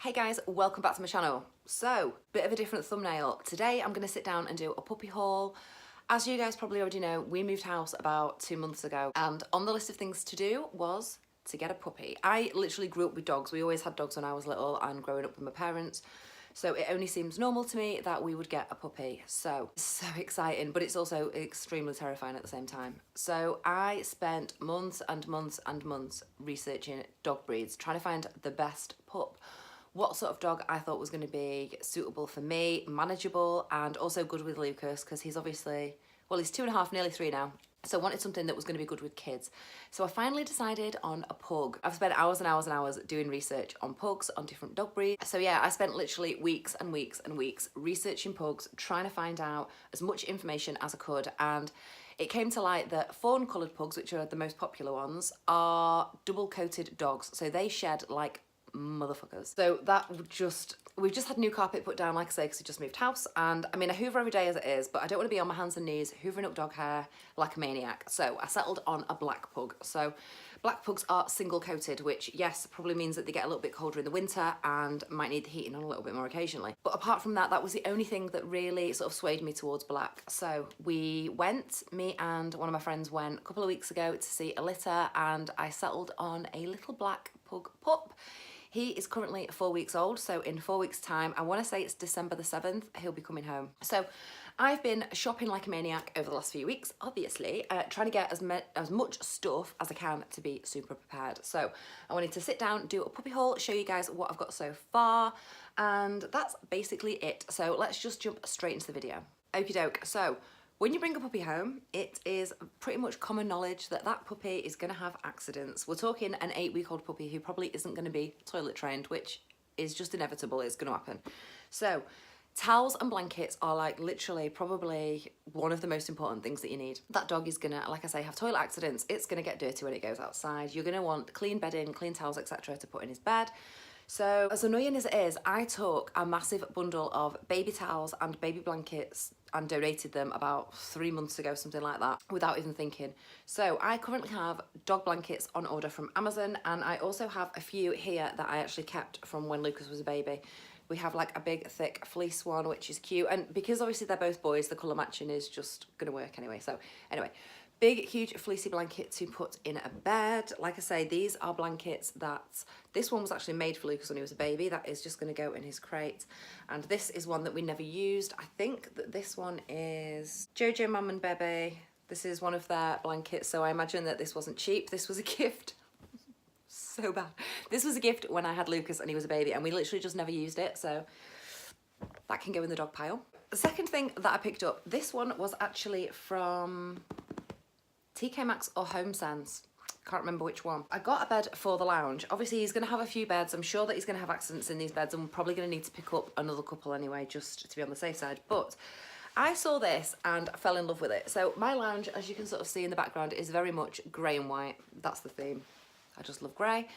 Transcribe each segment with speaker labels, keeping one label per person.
Speaker 1: Hey guys, welcome back to my channel. So, bit of a different thumbnail. Today I'm going to sit down and do a puppy haul. As you guys probably already know, we moved house about 2 months ago, and on the list of things to do was to get a puppy. I literally grew up with dogs. We always had dogs when I was little and growing up with my parents. So it only seems normal to me that we would get a puppy. So exciting, but it's also extremely terrifying at the same time. So I spent months and months and months researching dog breeds, trying to find the best pup. What sort of dog I thought was going to be suitable for me, manageable, and also good with Lucas, because he's obviously, well, he's 2.5, nearly 3 now. So I wanted something that was going to be good with kids. So I finally decided on a pug. I've spent hours and hours and hours doing research on pugs, on different dog breeds. So yeah, I spent literally weeks and weeks and weeks researching pugs, trying to find out as much information as I could. And it came to light that fawn coloured pugs, which are the most popular ones, are double coated dogs. So they shed like motherfuckers. So that we've just had new carpet put down, like I say, because we just moved house, and I mean I hoover every day as it is, but I don't want to be on my hands and knees hoovering up dog hair like a maniac. So I settled on a black pug. So black pugs are single coated, which yes, probably means that they get a little bit colder in the winter and might need the heating on a little bit more occasionally. But apart from that, that was the only thing that really sort of swayed me towards black. So me and one of my friends went a couple of weeks ago to see a litter, and I settled on a little black pug pup. He is currently 4 weeks old, so in 4 weeks' time, I want to say it's December the 7th, he'll be coming home. So I've been shopping like a maniac over the last few weeks, obviously, trying to get as much stuff as I can to be super prepared. So I wanted to sit down, do a puppy haul, show you guys what I've got so far, and that's basically it. So let's just jump straight into the video. Okie doke. So when you bring a puppy home, it is pretty much common knowledge that that puppy is going to have accidents. We're talking an 8-week-old puppy who probably isn't going to be toilet trained, which is just inevitable, it's going to happen. So towels and blankets are like literally probably one of the most important things that you need. That dog is gonna, like I say, have toilet accidents. It's gonna get dirty when it goes outside. You're gonna want clean bedding, clean towels, etc. to put in his bed. So as annoying as it is, I took a massive bundle of baby towels and baby blankets and donated them about 3 months ago, something like that, without even thinking. So I currently have dog blankets on order from Amazon, and I also have a few here that I actually kept from when Lucas was a baby. We have like a big thick fleece one, which is cute, and because obviously they're both boys, the colour matching is just gonna work anyway. So anyway, big huge fleecy blanket to put in a bed. Like I say, these are blankets that, this one was actually made for Lucas when he was a baby. That is just going to go in his crate. And this is one that we never used. I think that this one is Jojo Mum and Bebe. This is one of their blankets, so I imagine that this wasn't cheap. This was a gift. So bad. This was a gift when I had Lucas and he was a baby, and we literally just never used it, so that can go in the dog pile. The second thing that I picked up, this one was actually from TK Maxx or HomeSense, can't remember which one. I got a bed for the lounge. Obviously he's going to have a few beds. I'm sure that he's going to have accidents in these beds, and we're probably going to need to pick up another couple anyway, just to be on the safe side. But I saw this and fell in love with it. So my lounge, as you can sort of see in the background, is very much grey and white. That's the theme. I just love grey.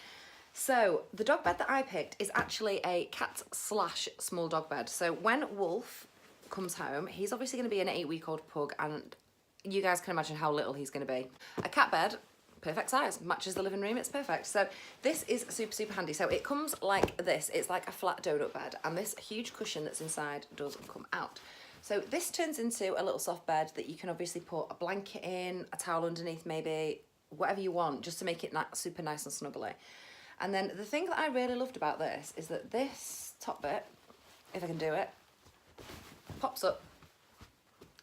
Speaker 1: So the dog bed that I picked is actually a cat / small dog bed. So when Wolf comes home, he's obviously going to be an 8-week-old pug, and you guys can imagine how little he's going to be. A cat bed, perfect size, matches the living room, it's perfect. So this is super, super handy. So it comes like this. It's like a flat donut bed, and this huge cushion that's inside does come out. So this turns into a little soft bed that you can obviously put a blanket in, a towel underneath maybe, whatever you want, just to make it super nice and snuggly. And then the thing that I really loved about this is that this top bit, if I can do it, pops up.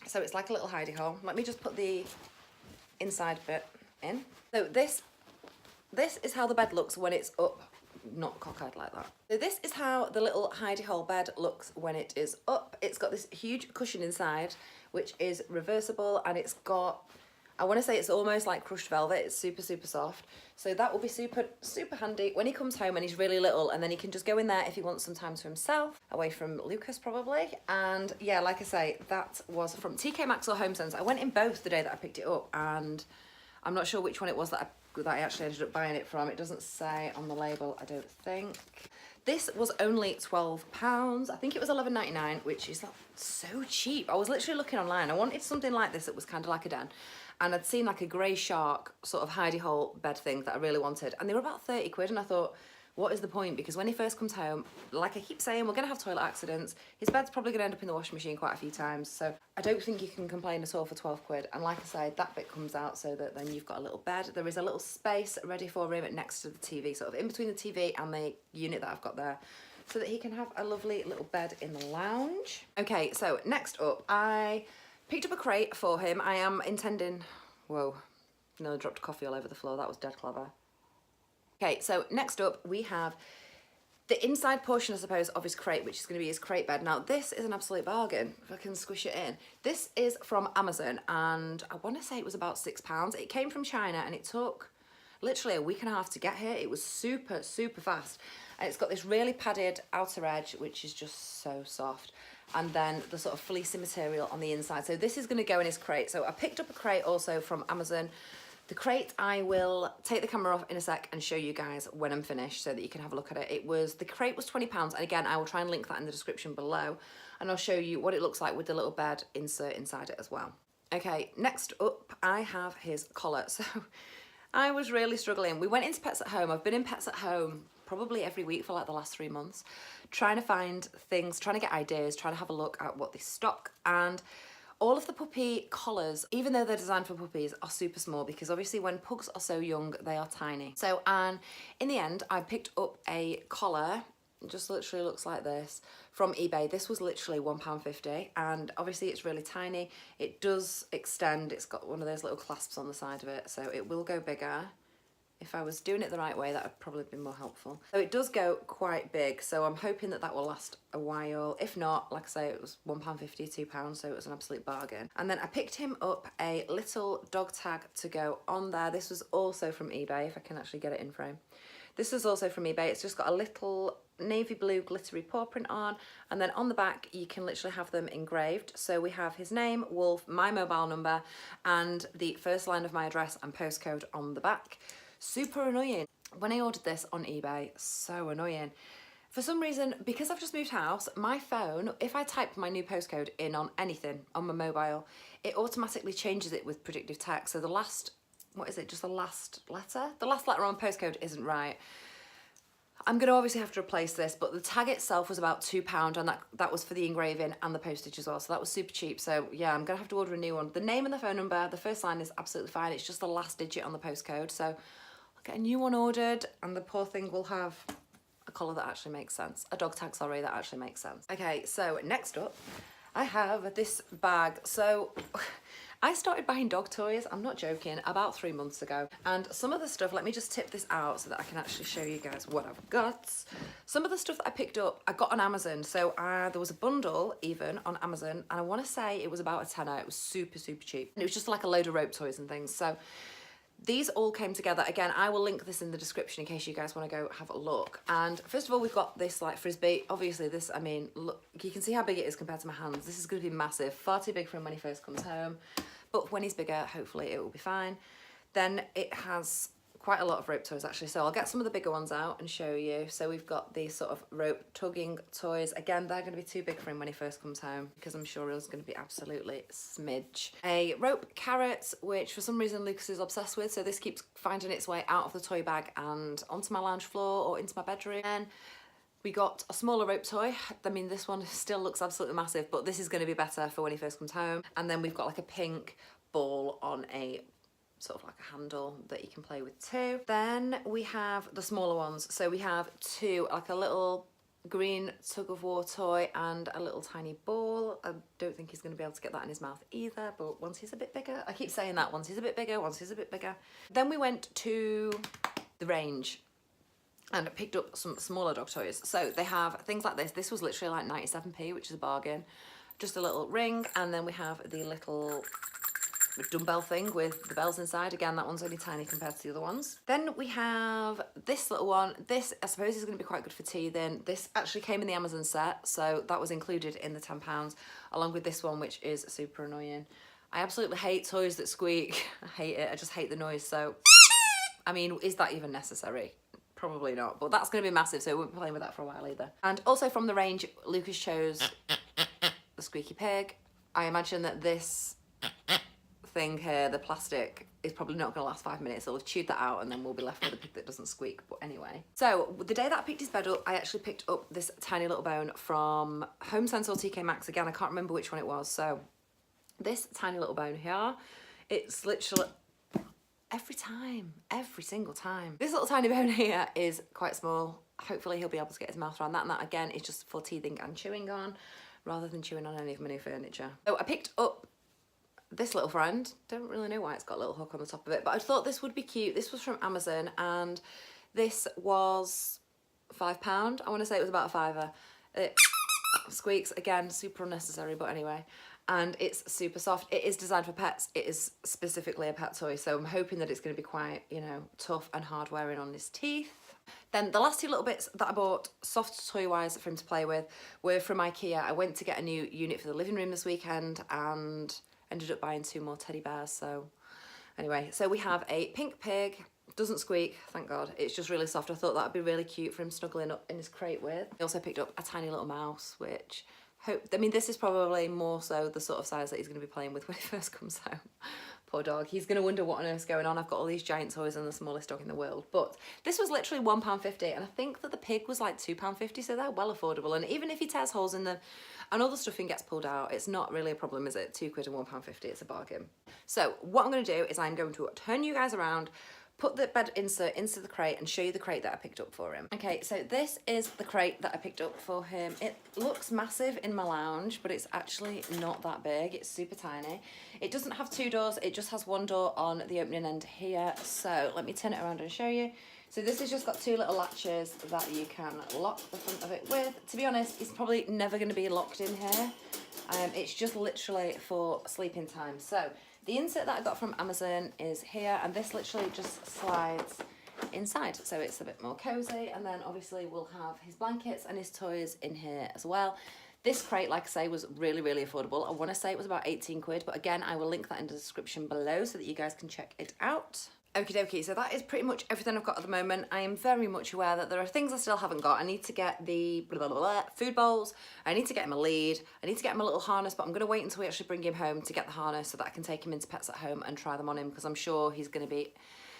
Speaker 1: So it's like a little hidey hole. Let me just put the inside bit in. So this is how the bed looks when it's up, not cockeyed like that. So this is how the little hidey hole bed looks when it is up. It's got this huge cushion inside, which is reversible, and it's got, I want to say it's almost like crushed velvet. It's super, super soft. So that will be super, super handy when he comes home and he's really little, and then he can just go in there if he wants some time to himself, away from Lucas probably. And yeah, like I say, that was from TK Maxx or HomeSense. I went in both the day that I picked it up, and I'm not sure which one it was that I actually ended up buying it from. It doesn't say on the label, I don't think. This was only £12. I think it was £11.99, which is like so cheap. I was literally looking online. I wanted something like this that was kind of like a den. And I'd seen like a grey shark sort of hidey hole bed thing that I really wanted. And they were about 30 quid. And I thought, what is the point? Because when he first comes home, like I keep saying, we're going to have toilet accidents. His bed's probably going to end up in the washing machine quite a few times. So I don't think you can complain at all for 12 quid. And like I said, that bit comes out so that then you've got a little bed. There is a little space ready for him next to the TV, sort of in between the TV and the unit that I've got there, so that he can have a lovely little bed in the lounge. Okay, so next up, I picked up a crate for him. I am intending, whoa, nearly dropped coffee all over the floor. That was dead clever. Okay, so next up we have the inside portion, I suppose, of his crate, which is going to be his crate bed. Now, this is an absolute bargain, if I can squish it in. This is from Amazon, and I want to say it was about £6. It came from China, and it took literally a week and a half to get here. It was super, super fast. And it's got this really padded outer edge, which is just so soft. And then the sort of fleecy material on the inside. So this is going to go in his crate. So I picked up a crate also from Amazon. The crate, I will take the camera off in a sec and show you guys when I'm finished so that you can have a look at it. The crate was £20, and again, I will try and link that in the description below, and I'll show you what it looks like with the little bed insert inside it as well. Okay, next up, I have his collar. So I was really struggling. We went into Pets at Home. I've been in Pets at Home probably every week for like the last 3 months, trying to find things, trying to get ideas, trying to have a look at what they stock, and all of the puppy collars, even though they're designed for puppies, are super small because obviously when pugs are so young, they are tiny. So, and in the end, I picked up a collar, it just literally looks like this, from eBay. This was literally £1.50, and obviously it's really tiny. It does extend, it's got one of those little clasps on the side of it, so it will go bigger. If I was doing it the right way, that would probably be more helpful. So it does go quite big, so I'm hoping that that will last a while. If not, like I say, it was £1.50, £2, so it was an absolute bargain. And then I picked him up a little dog tag to go on there. This was also from eBay, if I can actually get it in frame. This is also from eBay. It's just got a little navy blue glittery paw print on, and then on the back you can literally have them engraved. So we have his name, Wolf, my mobile number, and the first line of my address and postcode on the back. Super annoying. When I ordered this on eBay, so annoying. For some reason, because I've just moved house, my phone, if I type my new postcode in on anything on my mobile, it automatically changes it with predictive text. So the last, what is it, just the last letter? The last letter on postcode isn't right. I'm going to obviously have to replace this, but the tag itself was about £2, and that was for the engraving and the postage as well, so that was super cheap. So yeah, I'm going to have to order a new one. The name and the phone number, the first line is absolutely fine. It's just the last digit on the postcode. So I'll get a new one ordered, and the poor thing will have a collar that actually makes sense. A dog tag, sorry, that actually makes sense. Okay, so next up, I have this bag. So I started buying dog toys, I'm not joking, about 3 months ago. And some of the stuff, let me just tip this out so that I can actually show you guys what I've got. Some of the stuff that I picked up, I got on Amazon. So there was a bundle even on Amazon, and I want to say it was about a tenner. It was super, super cheap. And it was just like a load of rope toys and things. So these all came together. Again, I will link this in the description in case you guys want to go have a look. And first of all, we've got this like Frisbee. Obviously this, I mean, look, you can see how big it is compared to my hands. This is going to be massive, far too big for him when he first comes home. But when he's bigger, hopefully it will be fine. Then it has quite a lot of rope toys actually. So I'll get some of the bigger ones out and show you. So we've got these sort of rope tugging toys. Again, they're going to be too big for him when he first comes home because I'm sure he's going to be absolutely smidge. A rope carrot, which for some reason Lucas is obsessed with. So this keeps finding its way out of the toy bag and onto my lounge floor or into my bedroom. And we got a smaller rope toy. I mean, this one still looks absolutely massive, but this is going to be better for when he first comes home. And then we've got like a pink ball on a sort of like a handle that you can play with too. Then we have the smaller ones. So we have two, like a little green tug of war toy and a little tiny ball. I don't think he's going to be able to get that in his mouth either, but once he's a bit bigger, I keep saying that, once he's a bit bigger, once he's a bit bigger. Then we went to the range and picked up some smaller dog toys. So they have things like this. This was literally like 97p, which is a bargain. Just a little ring, and then we have the little dumbbell thing with the bells inside. Again, that one's only tiny compared to the other ones. Then we have this little one. This, I suppose, is going to be quite good for teething. This actually came in the Amazon set, so that was included in the £10, along with this one, which is super annoying. I absolutely hate toys that squeak. I hate it. I just hate the noise. So, I mean, is that even necessary? Probably not, but that's going to be massive, so we won't be playing with that for a while either. And also from the range, Lucas chose the squeaky pig. I imagine that this thing here, the plastic, is probably not going to last 5 minutes. They'll have chewed that out and then we'll be left with a pig that doesn't squeak. But anyway. So the day that I picked his bed up, I actually picked up this tiny little bone from Home Sense or TK Maxx. Again, I can't remember which one it was. So this tiny little bone here, it's literally every single time. This little tiny bone here is quite small. Hopefully he'll be able to get his mouth around that, and that again is just for teething and chewing on rather than chewing on any of my new furniture. So I picked up this little friend. Don't really know why it's got a little hook on the top of it, but I thought this would be cute. This was from Amazon and this was £5. I want to say it was about a fiver. It squeaks, again, super unnecessary, but anyway. And it's super soft. It is designed for pets. It is specifically a pet toy, so I'm hoping that it's going to be quite, you know, tough and hard wearing on his teeth. Then the last two little bits that I bought, soft toy-wise, for him to play with, were from IKEA. I went to get a new unit for the living room this weekend and ended up buying 2 more teddy bears. So anyway, so we have a pink pig. Doesn't squeak, thank God. It's just really soft. I thought that would be really cute for him snuggling up in his crate with. I also picked up a tiny little mouse, which I mean, this is probably more so the sort of size that he's going to be playing with when he first comes home. Poor dog. He's going to wonder what on earth's going on. I've got all these giant toys and the smallest dog in the world. But this was literally £1.50, and I think that the pig was like £2.50, so they're well affordable. And even if he tears holes in them and all the stuffing gets pulled out, it's not really a problem, is it? £2 and £1.50, it's a bargain. So what I'm going to do is I'm going to turn you guys around, put the bed insert into the crate and show you the crate that I picked up for him. Okay, so this is the crate that I picked up for him. It looks massive in my lounge, but it's actually not that big. It's super tiny. It doesn't have 2 doors. It just has 1 door on the opening end here. So let me turn it around and show you. So this has just got 2 little latches that you can lock the front of it with. To be honest, it's probably never going to be locked in here. It's just literally for sleeping time. So the insert that I got from Amazon is here, and this literally just slides inside, so it's a bit more cozy. And then obviously we'll have his blankets and his toys in here as well. This crate, like I say, was really, really affordable. I want to say it was about 18 quid, but again, I will link that in the description below so that you guys can check it out. Okie dokie, so that is pretty much everything I've got at the moment. I am very much aware that there are things I still haven't got. I need to get the food bowls, I need to get him a lead, I need to get him a little harness, but I'm going to wait until we actually bring him home to get the harness so that I can take him into Pets at Home and try them on him, because I'm sure he's going to be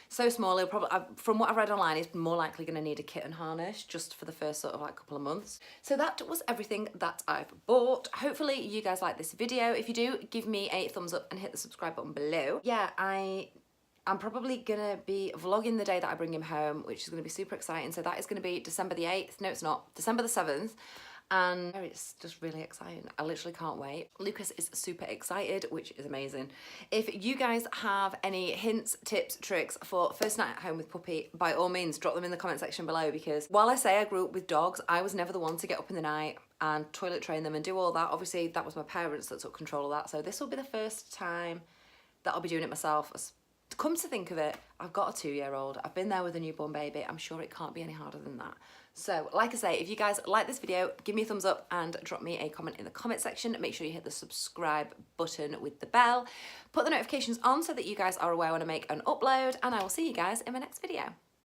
Speaker 1: so small. He'll probably, from what I've read online, he's more likely going to need a kitten harness just for the first sort of like couple of months. So that was everything that I've bought. Hopefully you guys like this video. If you do, give me a thumbs up and hit the subscribe button below. Yeah, I'm probably gonna be vlogging the day that I bring him home, which is gonna be super exciting. So that is gonna be December the 8th. No, it's not. December the 7th. And it's just really exciting. I literally can't wait. Lucas is super excited, which is amazing. If you guys have any hints, tips, tricks for first night at home with puppy, by all means, drop them in the comment section below, because while I say I grew up with dogs, I was never the one to get up in the night and toilet train them and do all that. Obviously, that was my parents that took control of that. So this will be the first time that I'll be doing it myself. Come to think of it, I've got a 2-year-old. I've been there with a newborn baby. I'm sure it can't be any harder than that. So, like I say, if you guys like this video, give me a thumbs up and drop me a comment in the comment section. Make sure you hit the subscribe button with the bell. Put the notifications on so that you guys are aware when I make an upload, and I will see you guys in my next video.